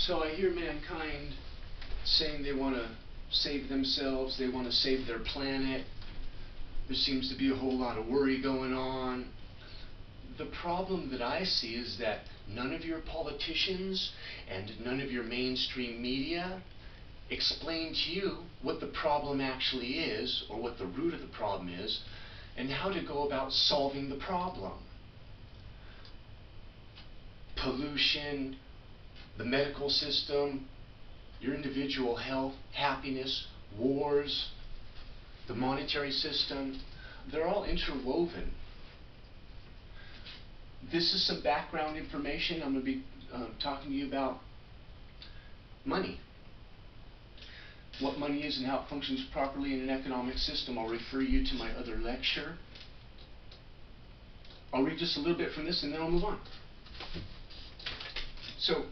So I hear mankind saying they want to save themselves, they want to save their planet. There seems to be a whole lot of worry going on. The problem that I see is that none of your politicians and none of your mainstream media explain to you what the problem actually is, or what the root of the problem is, and how to go about solving the problem. Pollution, the medical system, your individual health, happiness, wars, the monetary system, they're all interwoven. This is some background information. I'm going to be talking to you about money. What money is and how it functions properly in an economic system. I'll refer you to my other lecture. I'll read just a little bit from this and then I'll move on. So,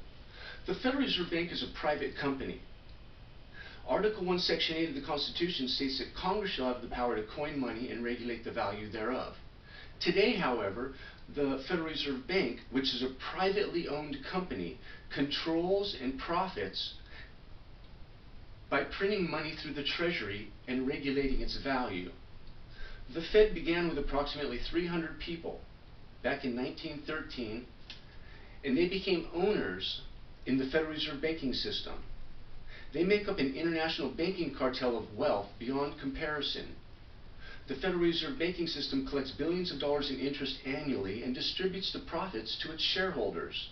the Federal Reserve Bank is a private company. Article 1, Section 8 of the Constitution states that Congress shall have the power to coin money and regulate the value thereof. Today, however, the Federal Reserve Bank, which is a privately owned company, controls and profits by printing money through the Treasury and regulating its value. The Fed began with approximately 300 people back in 1913, and they became owners in the Federal Reserve banking system. They make up an international banking cartel of wealth beyond comparison. The Federal Reserve banking system collects billions of dollars in interest annually and distributes the profits to its shareholders.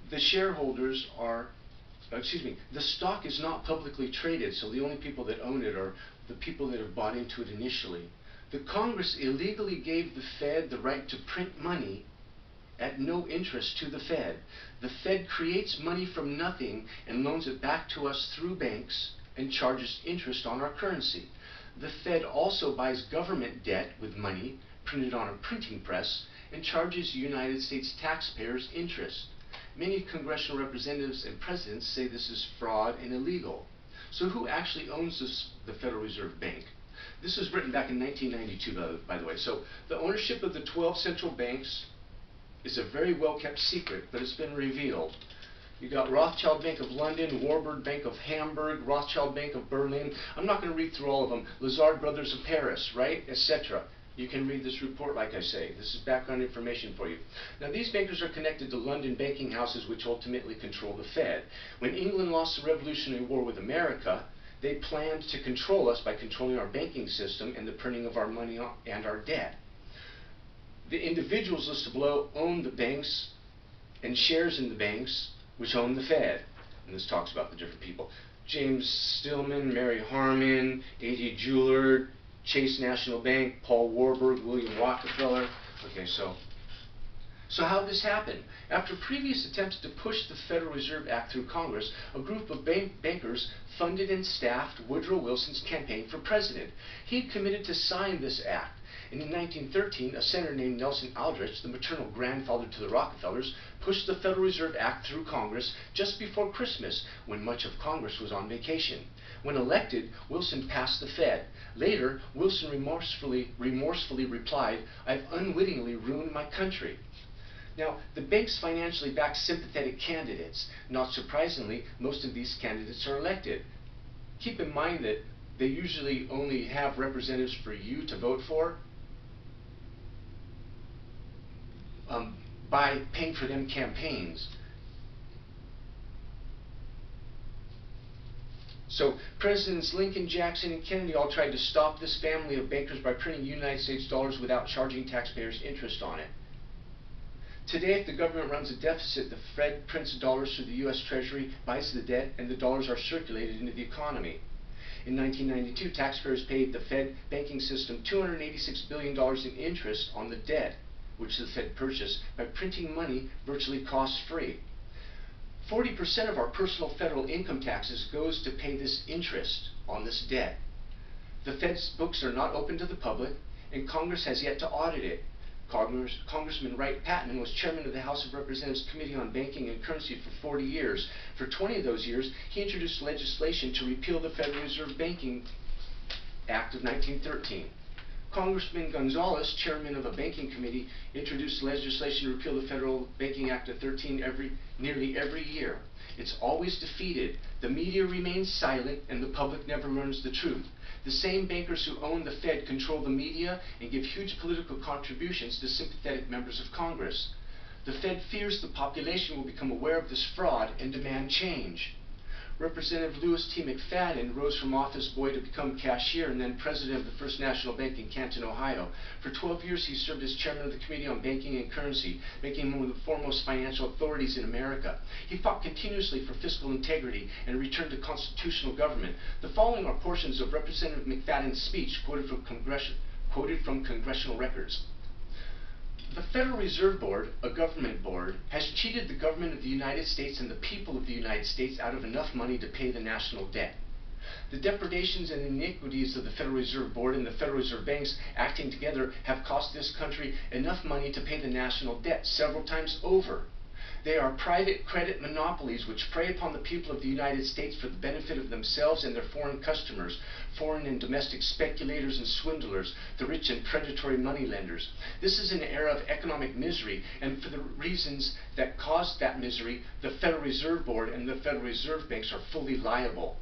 The shareholders are, the stock is not publicly traded, so the only people that own it are the people that have bought into it initially. The Congress illegally gave the Fed the right to print money at no interest to the Fed. The Fed creates money from nothing and loans it back to us through banks and charges interest on our currency. The Fed also buys government debt with money printed on a printing press and charges United States taxpayers interest. Many congressional representatives and presidents say this is fraud and illegal. So who actually owns the Federal Reserve Bank? This was written back in 1992, by the way. So the ownership of the 12 central banks is a very well-kept secret, but it's been revealed. You got Rothschild Bank of London, Warburg Bank of Hamburg, Rothschild Bank of Berlin. I'm not going to read through all of them. Lazard Brothers of Paris, right, etc. You can read this report, like I say. This is background information for you. Now, these bankers are connected to London banking houses, which ultimately control the Fed. When England lost the Revolutionary War with America, they planned to control us by controlling our banking system and the printing of our money and our debt. The individuals listed below own the banks and shares in the banks, which own the Fed. And this talks about the different people. James Stillman, Mary Harmon, A.J. Jewellard, Chase National Bank, Paul Warburg, William Rockefeller. Okay, so how did this happen? After previous attempts to push the Federal Reserve Act through Congress, a group of bankers funded and staffed Woodrow Wilson's campaign for president. He had committed to sign this act. And in 1913, a senator named Nelson Aldrich, the maternal grandfather to the Rockefellers, pushed the Federal Reserve Act through Congress just before Christmas, when much of Congress was on vacation. When elected, Wilson passed the Fed. Later, Wilson remorsefully replied, "I've unwittingly ruined my country." Now, the banks financially back sympathetic candidates. Not surprisingly, most of these candidates are elected. Keep in mind that they usually only have representatives for you to vote for by paying for them campaigns. So Presidents Lincoln, Jackson, and Kennedy all tried to stop this family of bankers by printing United States dollars without charging taxpayers interest on it. Today, if the government runs a deficit, the Fed prints dollars through the U.S. Treasury, buys the debt, and the dollars are circulated into the economy. In 1992, taxpayers paid the Fed banking system $286 billion in interest on the debt, which the Fed purchased, by printing money virtually cost-free. 40% of our personal federal income taxes goes to pay this interest on this debt. The Fed's books are not open to the public, and Congress has yet to audit it. Congressman Wright Patman was chairman of the House of Representatives Committee on Banking and Currency for 40 years. For 20 of those years, he introduced legislation to repeal the Federal Reserve Banking Act of 1913. Congressman Gonzalez, chairman of a banking committee, introduced legislation to repeal the Federal Banking Act of 13 nearly every year. It's always defeated. The media remains silent and the public never learns the truth. The same bankers who own the Fed control the media and give huge political contributions to sympathetic members of Congress. The Fed fears the population will become aware of this fraud and demand change. Representative Louis T. McFadden rose from office boy to become cashier and then president of the First National Bank in Canton, Ohio. For 12 years he served as chairman of the Committee on Banking and Currency, making him one of the foremost financial authorities in America. He fought continuously for fiscal integrity and returned to constitutional government. The following are portions of Representative McFadden's speech quoted from congressional records. The Federal Reserve Board, a government board, has cheated the government of the United States and the people of the United States out of enough money to pay the national debt. The depredations and iniquities of the Federal Reserve Board and the Federal Reserve banks acting together have cost this country enough money to pay the national debt several times over. They are private credit monopolies which prey upon the people of the United States for the benefit of themselves and their foreign customers, foreign and domestic speculators and swindlers, the rich and predatory moneylenders. This is an era of economic misery, and for the reasons that caused that misery, the Federal Reserve Board and the Federal Reserve banks are fully liable.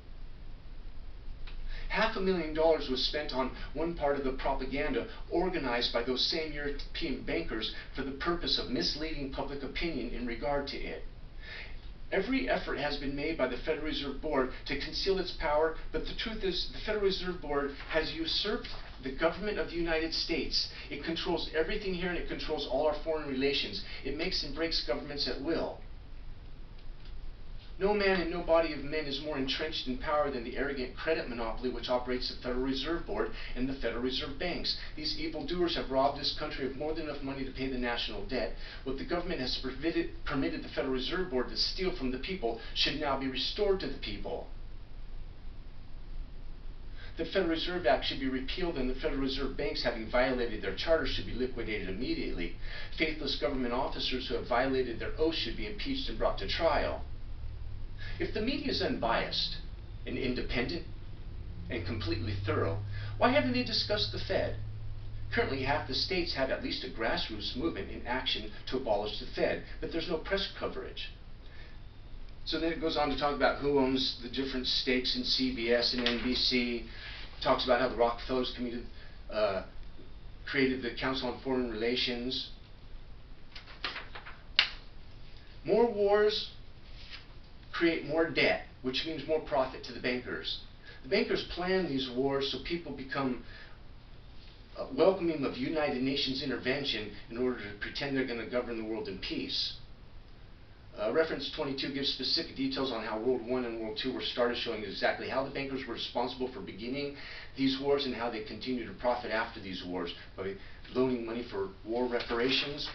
$500,000 was spent on one part of the propaganda organized by those same European bankers for the purpose of misleading public opinion in regard to it. Every effort has been made by the Federal Reserve Board to conceal its power, but the truth is the Federal Reserve Board has usurped the government of the United States. It controls everything here and it controls all our foreign relations. It makes and breaks governments at will. No man and no body of men is more entrenched in power than the arrogant credit monopoly which operates the Federal Reserve Board and the Federal Reserve banks. These evildoers have robbed this country of more than enough money to pay the national debt. What the government has permitted the Federal Reserve Board to steal from the people should now be restored to the people. The Federal Reserve Act should be repealed and the Federal Reserve banks, having violated their charter, should be liquidated immediately. Faithless government officers who have violated their oath should be impeached and brought to trial. If the media is unbiased and independent and completely thorough, why haven't they discussed the Fed? Currently, half the states have at least a grassroots movement in action to abolish the Fed, but there's no press coverage. So then it goes on to talk about who owns the different stakes in CBS and NBC, talks about how the Rockefellers created the Council on Foreign Relations. More wars create more debt, which means more profit to the bankers. The bankers plan these wars so people become welcoming of United Nations intervention in order to pretend they're going to govern the world in peace. Reference 22 gives specific details on how World I and World II were started, showing exactly how the bankers were responsible for beginning these wars and how they continue to profit after these wars by loaning money for war reparations.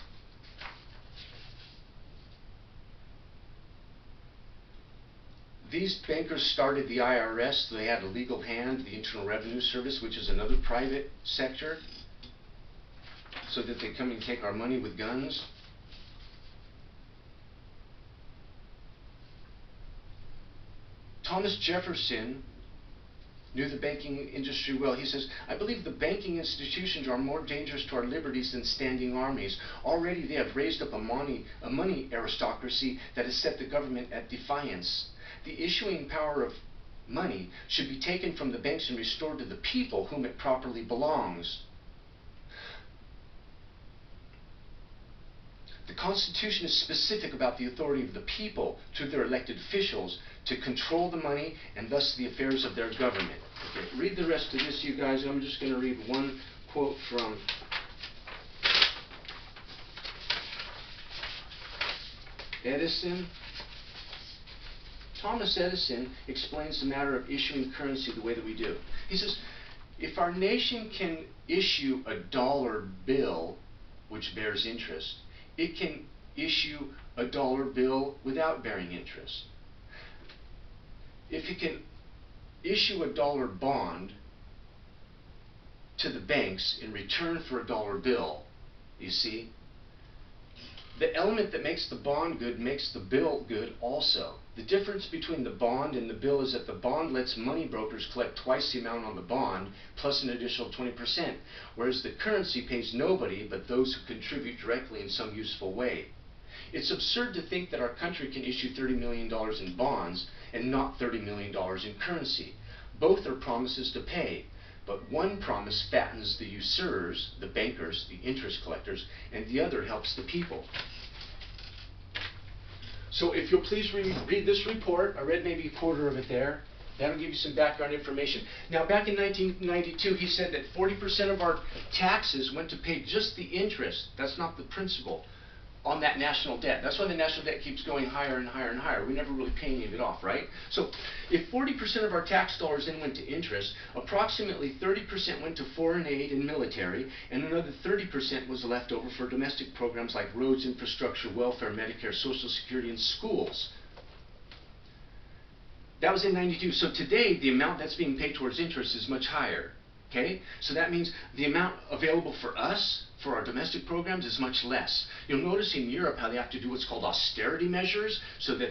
These bankers started the IRS. They had a legal hand, the Internal Revenue Service, which is another private sector, so that they come and take our money with guns. Thomas Jefferson knew the banking industry well. He says, "I believe the banking institutions are more dangerous to our liberties than standing armies. Already they have raised up a money aristocracy that has set the government at defiance. The issuing power of money should be taken from the banks and restored to the people whom it properly belongs. The Constitution is specific about the authority of the people through their elected officials to control the money and thus the affairs of their government." Okay, read the rest of this, you guys. I'm just going to read one quote from Edison. Thomas Edison explains the matter of issuing currency the way that we do. He says, if our nation can issue a dollar bill which bears interest, it can issue a dollar bill without bearing interest. If it can issue a dollar bond to the banks in return for a dollar bill, you see, the element that makes the bond good makes the bill good also. The difference between the bond and the bill is that the bond lets money brokers collect twice the amount on the bond plus an additional 20%, whereas the currency pays nobody but those who contribute directly in some useful way. It's absurd to think that our country can issue $30 million in bonds and not $30 million in currency. Both are promises to pay, but one promise fattens the usurers, the bankers, the interest collectors, and the other helps the people. So if you'll please read this report, I read maybe a quarter of it there. That'll give you some background information. Now, back in 1992, he said that 40% of our taxes went to pay just the interest, that's not the principal, on that national debt. That's why the national debt keeps going higher and higher and higher. We never really pay any of it off, right? So if 40% of our tax dollars then went to interest, approximately 30% went to foreign aid and military, and another 30% was left over for domestic programs like roads, infrastructure, welfare, Medicare, Social Security, and schools. That was in 92. So today, the amount that's being paid towards interest is much higher. Okay? So that means the amount available for us, for our domestic programs, is much less. You'll notice in Europe how they have to do what's called austerity measures, so that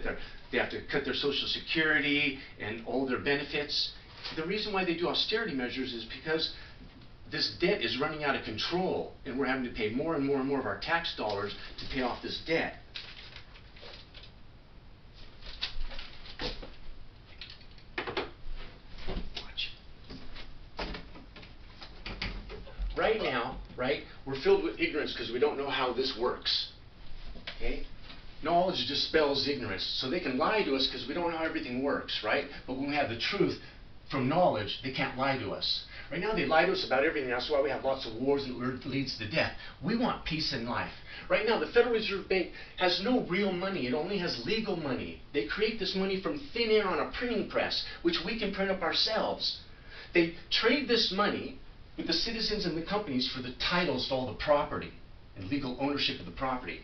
they have to cut their Social Security and all their benefits. The reason why they do austerity measures is because this debt is running out of control, and we're having to pay more and more and more of our tax dollars to pay off this debt. Right now, right, we're filled with ignorance because we don't know how this works. Okay? Knowledge dispels ignorance. So they can lie to us because we don't know how everything works, right? But when we have the truth from knowledge, they can't lie to us. Right now they lie to us about everything. That's why we have lots of wars and leads to death. We want peace in life. Right now the Federal Reserve Bank has no real money. It only has legal money. They create this money from thin air on a printing press, which we can print up ourselves. They trade this money with the citizens and the companies for the titles to all the property and legal ownership of the property.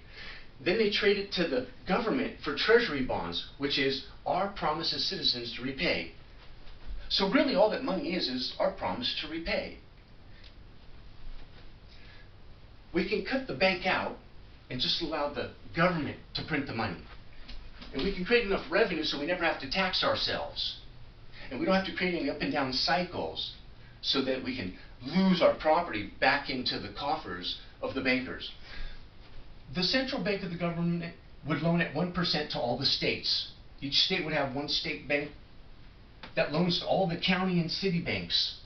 Then they trade it to the government for treasury bonds, which is our promise as citizens to repay. So really all that money is our promise to repay. We can cut the bank out and just allow the government to print the money. And we can create enough revenue so we never have to tax ourselves. And we don't have to create any up and down cycles so that we can lose our property back into the coffers of the bankers. The central bank of the government would loan at 1% to all the states. Each state would have one state bank that loans to all the county and city banks.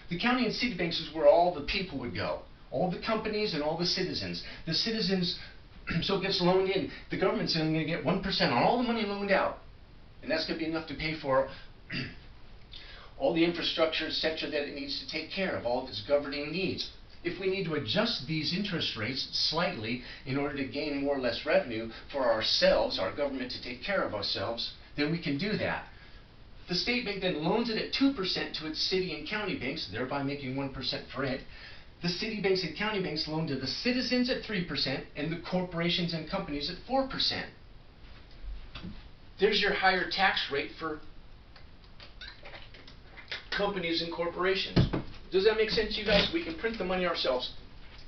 The county and city banks is where all the people would go, all the companies and all the citizens. The citizens, so it gets loaned in, the government's only going to get 1% on all the money loaned out. And that's going to be enough to pay for all the infrastructure, etc., that it needs to take care of, all of its governing needs. If we need to adjust these interest rates slightly in order to gain more or less revenue for ourselves, our government to take care of ourselves, then we can do that. The state bank then loans it at 2% to its city and county banks, thereby making 1% for it. The city banks and county banks loan to the citizens at 3% and the corporations and companies at 4%. There's your higher tax rate for companies and corporations. Does that make sense to you guys? We can print the money ourselves.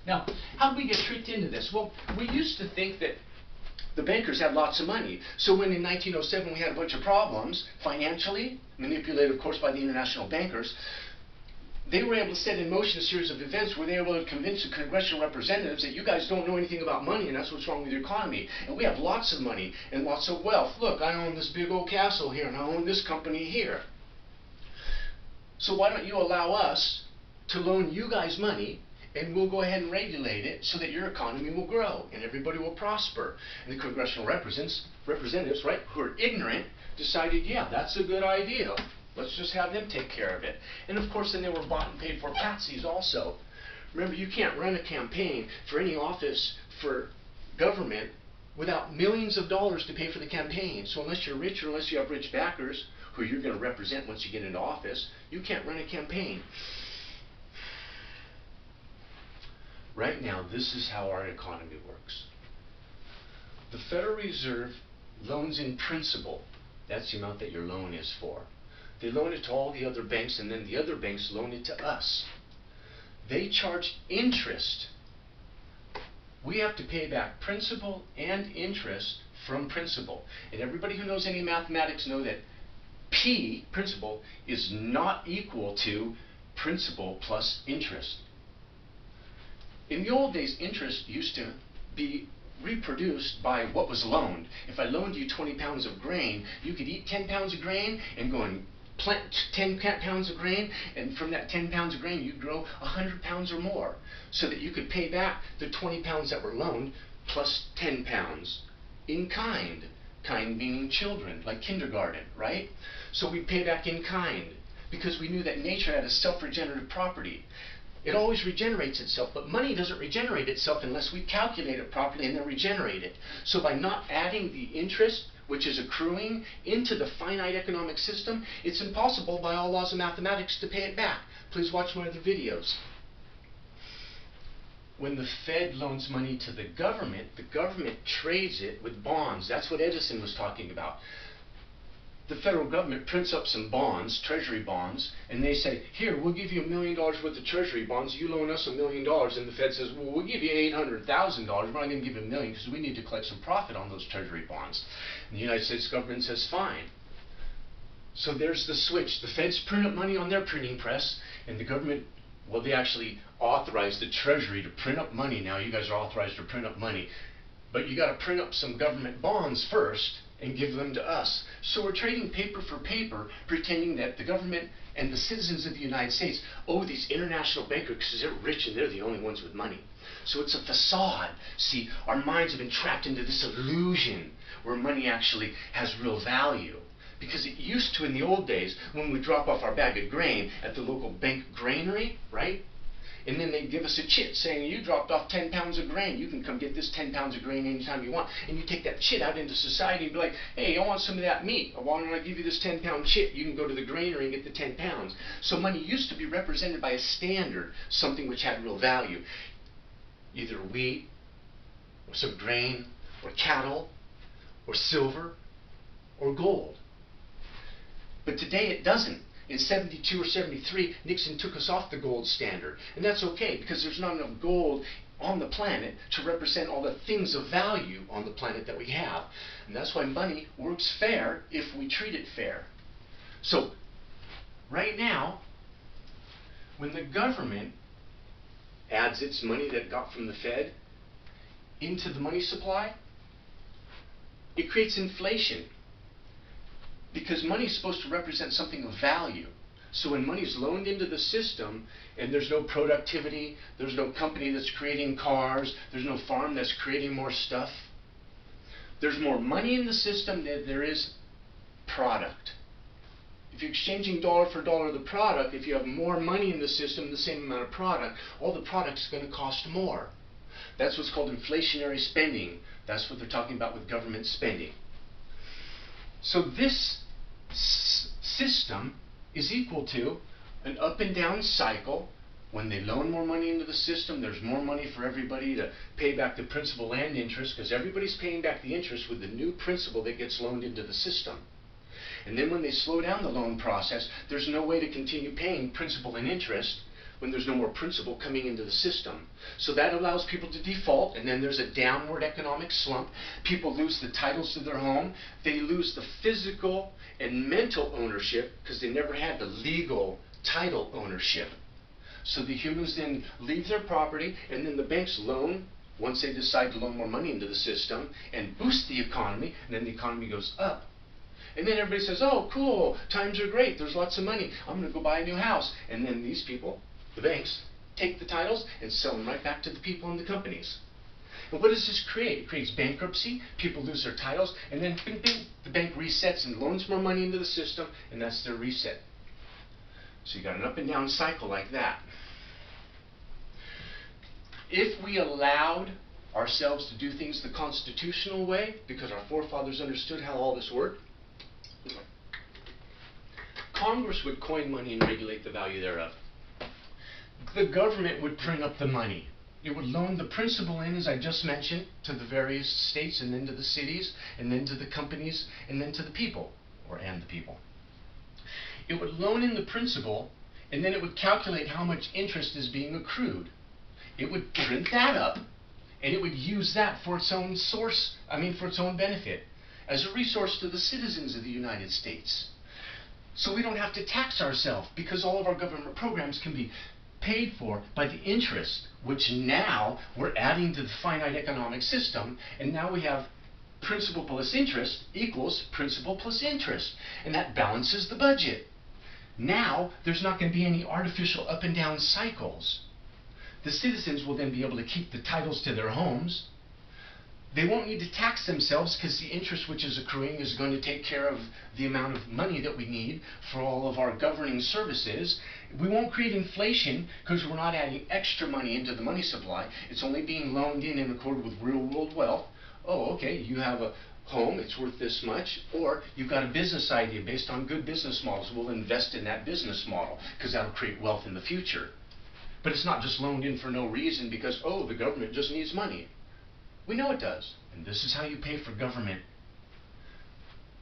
Now, how do we get tricked into this? Well, we used to think that the bankers had lots of money. So when in 1907 we had a bunch of problems financially, manipulated of course by the international bankers, they were able to set in motion a series of events where they were able to convince the congressional representatives that you guys don't know anything about money and that's what's wrong with your economy. And we have lots of money and lots of wealth. Look, I own this big old castle here and I own this company here. So why don't you allow us to loan you guys money and we'll go ahead and regulate it so that your economy will grow and everybody will prosper. And the congressional representatives, right, who are ignorant, decided, yeah, that's a good idea. Let's just have them take care of it. And of course then they were bought and paid for patsies also. Remember, you can't run a campaign for any office for government without millions of dollars to pay for the campaign. So unless you're rich or unless you have rich backers who you're going to represent once you get into office, you can't run a campaign. Right now, this is how our economy works. The Federal Reserve loans in principal. That's the amount that your loan is for. They loan it to all the other banks, and then the other banks loan it to us. They charge interest. We have to pay back principal and interest from principal. And everybody who knows any mathematics know that P, principal, is not equal to principal plus interest. In the old days, interest used to be reproduced by what was loaned. If I loaned you 20 pounds of grain, you could eat 10 pounds of grain and go and plant 10 pounds of grain, and from that 10 pounds of grain you'd grow 100 pounds or more, so that you could pay back the 20 pounds that were loaned plus 10 pounds in kind. Kind meaning children, like kindergarten, right? So we'd pay back in kind because we knew that nature had a self-regenerative property. It always regenerates itself, but money doesn't regenerate itself unless we calculate it properly and then regenerate it. So by not adding the interest, which is accruing, into the finite economic system, it's impossible by all laws of mathematics to pay it back. Please watch my other videos. When the Fed loans money to the government trades it with bonds. That's what Edison was talking about. The federal government prints up some bonds, treasury bonds, and they say, here, we'll give you $1 million worth of treasury bonds, you loan us $1 million, and the Fed says, well, we'll give you $800,000, we're not going to give you $1 million because we need to collect some profit on those treasury bonds. And the United States government says, fine. So there's the switch. The Feds print up money on their printing press, and the government, well, they actually authorize the Treasury to print up money now. You guys are authorized to print up money. But you got to print up some government bonds first and give them to us. So we're trading paper for paper, pretending that the government and the citizens of the United States owe these international bankers because they're rich and they're the only ones with money. So it's a facade. See, our minds have been trapped into this illusion where money actually has real value. Because it used to, in the old days, when we drop off our bag of grain at the local bank granary, right? And then they'd give us a chit saying, you dropped off 10 pounds of grain. You can come get this 10 pounds of grain anytime you want. And you take that chit out into society and be like, hey, I want some of that meat. Why don't I give you this 10-pound chit? You can go to the granary and get the 10 pounds. So money used to be represented by a standard, something which had real value. Either wheat, or some grain, or cattle, or silver, or gold. But today it doesn't. In 72 or 73, Nixon took us off the gold standard. And that's okay, because there's not enough gold on the planet to represent all the things of value on the planet that we have. And that's why money works fair if we treat it fair. So, right now, when the government adds its money that it got from the Fed into the money supply, it creates inflation. Because money is supposed to represent something of value. So when money is loaned into the system and there's no productivity, there's no company that's creating cars, there's no farm that's creating more stuff, there's more money in the system than there is product. If you're exchanging dollar for dollar the product, if you have more money in the system, the same amount of product, all the product's going to cost more. That's what's called inflationary spending. That's what they're talking about with government spending. So this system is equal to an up and down cycle. When they loan more money into the system, there's more money for everybody to pay back the principal and interest, because everybody's paying back the interest with the new principal that gets loaned into the system. And then when they slow down the loan process, there's no way to continue paying principal and interest when there's no more principal coming into the system. So that allows people to default, and then there's a downward economic slump. People lose the titles to their home. They lose the physical and mental ownership because they never had the legal title ownership. So the humans then leave their property, and then the banks loan, once they decide to loan more money into the system, and boost the economy, and then the economy goes up. And then everybody says, oh, cool, times are great, there's lots of money, I'm going to go buy a new house. And then these people, the banks, take the titles and sell them right back to the people and the companies. And what does this create? It creates bankruptcy, people lose their titles, and then bing, bing, the bank resets and loans more money into the system, and that's their reset. So you got an up and down cycle like that. If we allowed ourselves to do things the constitutional way, because our forefathers understood how all this worked, Congress would coin money and regulate the value thereof. The government would print up the money. It would loan the principal in, as I just mentioned, to the various states, and then to the cities, and then to the companies, and then to the people, and the people. It would loan in the principal, and then it would calculate how much interest is being accrued. It would print that up and it would use that for its own for its own benefit, as a resource to the citizens of the United States. So we don't have to tax ourselves, because all of our government programs can be paid for by the interest, which now we're adding to the finite economic system, and now we have principal plus interest equals principal plus interest, and that balances the budget. Now there's not going to be any artificial up and down cycles. The citizens will then be able to keep the titles to their homes. They won't need to tax themselves, because the interest which is accruing is going to take care of the amount of money that we need for all of our governing services. We won't create inflation, because we're not adding extra money into the money supply. It's only being loaned in accord with real world wealth. Oh, okay, you have a home, it's worth this much, or you've got a business idea based on good business models. We'll invest in that business model, because that'll create wealth in the future. But it's not just loaned in for no reason because, oh, the government just needs money. We know it does. And this is how you pay for government.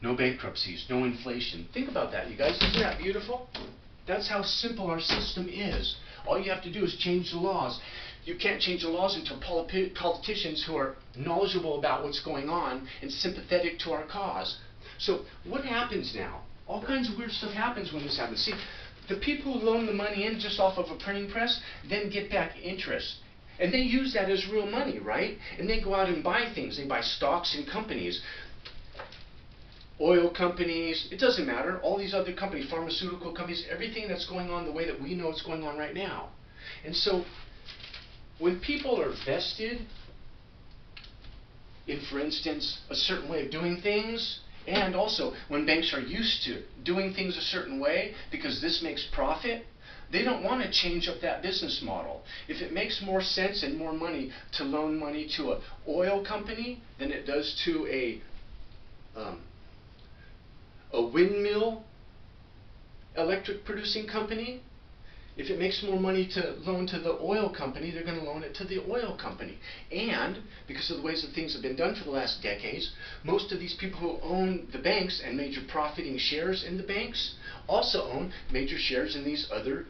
No bankruptcies, no inflation. Think about that, you guys. Isn't that beautiful? That's how simple our system is. All you have to do is change the laws. You can't change the laws until politicians who are knowledgeable about what's going on and sympathetic to our cause. So what happens now? All kinds of weird stuff happens when this happens. See, the people who loan the money in just off of a printing press then get back interest. And they use that as real money, right? And they go out and buy things. They buy stocks in companies, oil companies, it doesn't matter, all these other companies, pharmaceutical companies, everything that's going on the way that we know it's going on right now. And so when people are vested in, for instance, a certain way of doing things, and also when banks are used to doing things a certain way because this makes profit, they don't want to change up that business model. If it makes more sense and more money to loan money to an oil company than it does to a windmill electric producing company, if it makes more money to loan to the oil company, they're going to loan it to the oil company. And because of the ways that things have been done for the last decades, most of these people who own the banks and major profiting shares in the banks also own major shares in these other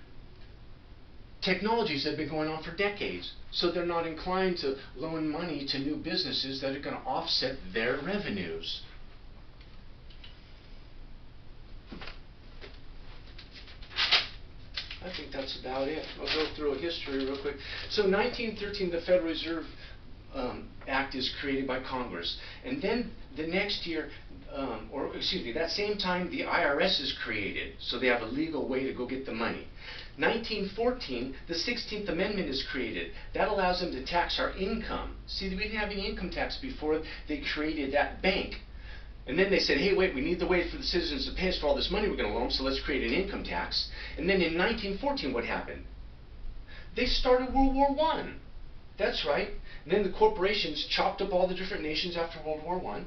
technologies that have been going on for decades. So they're not inclined to loan money to new businesses that are going to offset their revenues. I think that's about it. I'll go through a history real quick. So 1913, the Federal Reserve Act is created by Congress. And then the next year, that same time, the IRS is created. So they have a legal way to go get the money. 1914, the 16th Amendment is created. That allows them to tax our income. See, we didn't have any income tax before they created that bank. And then they said, hey, wait, we need the way for the citizens to pay us for all this money we're going to loan them, so let's create an income tax. And then in 1914, what happened? They started World War I. That's right. And then the corporations chopped up all the different nations after World War I.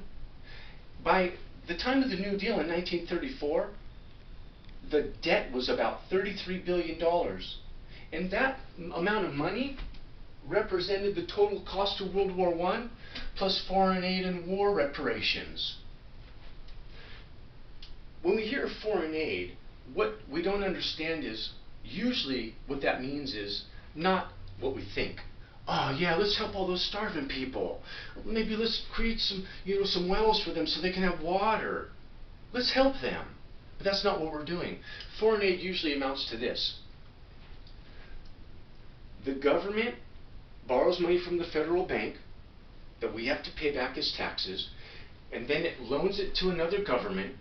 By the time of the New Deal in 1934, the debt was about $33 billion. And that amount of money represented the total cost of World War I plus foreign aid and war reparations. When we hear foreign aid, what we don't understand is usually what that means is not what we think. Oh yeah, let's help all those starving people. Maybe let's create some wells for them so they can have water. Let's help them. But that's not what we're doing. Foreign aid usually amounts to this. The government borrows money from the federal bank that we have to pay back as taxes, and then it loans it to another government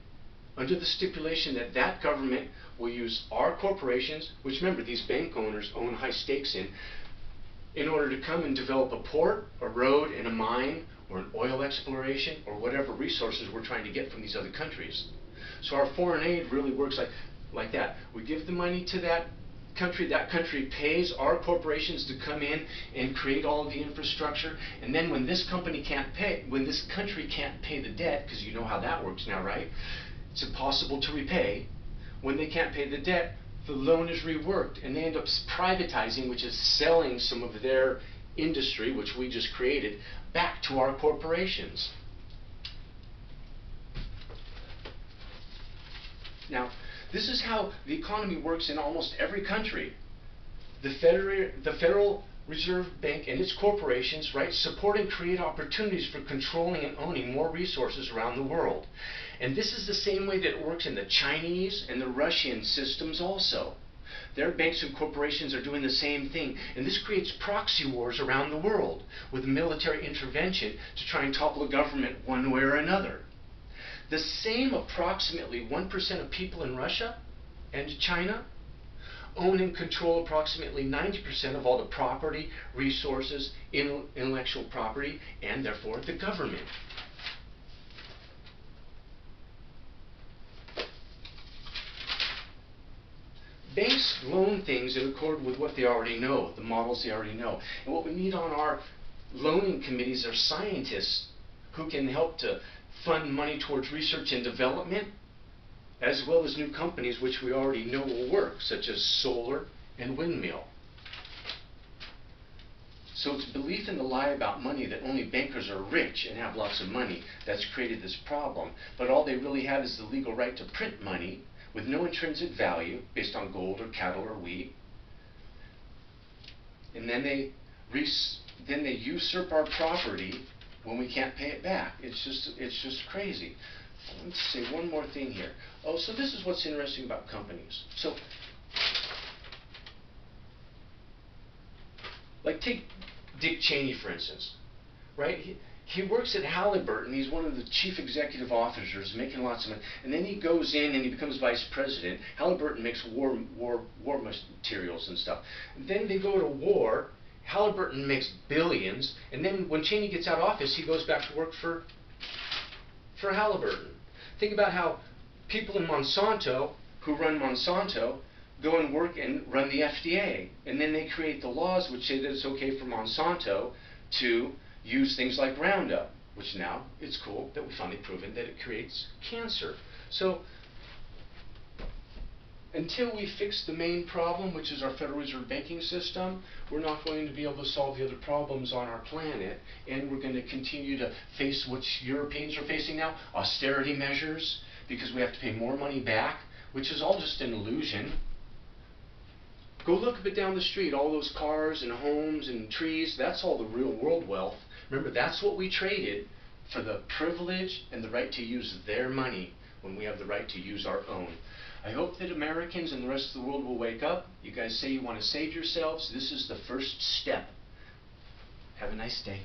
under the stipulation that that government will use our corporations, which remember these bank owners own high stakes in order to come and develop a port, a road, and a mine, or an oil exploration, or whatever resources we're trying to get from these other countries. So our foreign aid really works like that. We give the money to that country pays our corporations to come in and create all of the infrastructure, and then when this country can't pay the debt, because you know how that works now, right? It's impossible to repay. When they can't pay the debt, the loan is reworked, and they end up privatizing, which is selling some of their industry, which we just created, back to our corporations. Now, this is how the economy works in almost every country. The federal Reserve Bank and its corporations, right, support and create opportunities for controlling and owning more resources around the world. And this is the same way that it works in the Chinese and the Russian systems also. Their banks and corporations are doing the same thing, and this creates proxy wars around the world with military intervention to try and topple a government one way or another. The same approximately 1% of people in Russia and China own and control approximately 90% of all the property, resources, intellectual property, and therefore the government. Banks loan things in accord with what they already know, the models they already know. And what we need on our loaning committees are scientists who can help to fund money towards research and development, as well as new companies which we already know will work, such as solar and windmill. So it's belief in the lie about money that only bankers are rich and have lots of money that's created this problem. But all they really have is the legal right to print money with no intrinsic value based on gold or cattle or wheat. And then they usurp our property when we can't pay it back. It's just crazy. Let's say one more thing here. Oh, so this is what's interesting about companies. So, like take Dick Cheney, for instance, right? He works at Halliburton. He's one of the chief executive officers, making lots of money. And then he goes in and he becomes vice president. Halliburton makes war materials and stuff. And then they go to war. Halliburton makes billions. And then when Cheney gets out of office, he goes back to work for Halliburton. Think about how people in Monsanto, who run Monsanto, go and work and run the FDA. And then they create the laws which say that it's okay for Monsanto to use things like Roundup, which now it's cool that we've finally proven that it creates cancer. So until we fix the main problem, which is our Federal Reserve banking system, we're not going to be able to solve the other problems on our planet, and we're going to continue to face what Europeans are facing now, austerity measures, because we have to pay more money back, which is all just an illusion. Go look up and down the street, all those cars and homes and trees, that's all the real world wealth. Remember, that's what we traded for the privilege and the right to use their money when we have the right to use our own. I hope that Americans and the rest of the world will wake up. You guys say you want to save yourselves. This is the first step. Have a nice day.